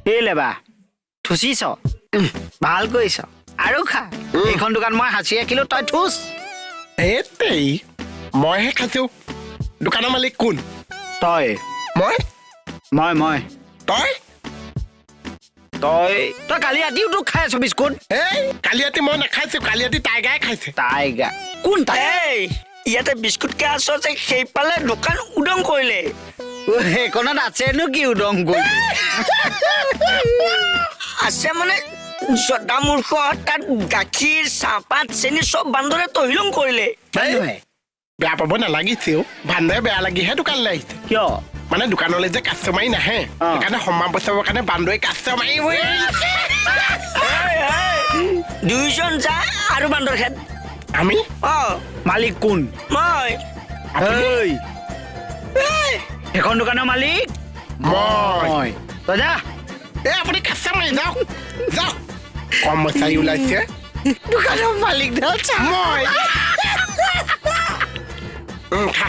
লেবা ঠুচিছ ভাল কৰিছ আৰু খা এইখন দোকান মই হাঁচি ৰাখিলো তই ঠুচ এই মইহে খাইছো দোকানৰ মালিক কোন তই মই মই তই তই তই কালি ৰাতিও তোক খাই আছ বিস্কুট এই কালি ৰাতি মই নাখাইছো কালি ৰাতি টাইগাৰে খাইছে টাইগা কোন তাই ইয়াতে বিস্কুট কে আছ যে সেইফালে দোকান উদং কৰিলে সেইখনত আছেনো কি উদং কৰি আছে মানে জদা মূৰ্খ তাত গাখীৰ চাহপাত চেনি চব বান্দৰে তহিলং কৰিলে বেয়া পাব নালাগিছেও ভান্দৰে বেয়া লাগিহে দোকানলৈ আহিছে কিয় মানে দোকানলৈ যে কাষ্টমাৰী নাহে সেইকাৰণে সন্মান বচাবৰ কাৰণে বান্দৰে কাষ্টমাৰী হৈ দুইজন যা আৰু বান্দৰ খেদ আমি মালিক কোন মই সেইখন দোকানৰ মালিক মই তই যা এই আপুনি কাষ্টমাৰী যাওক যাওক কৰ্মচাৰী ওলাইছে দোকানৰ মালিক মই খা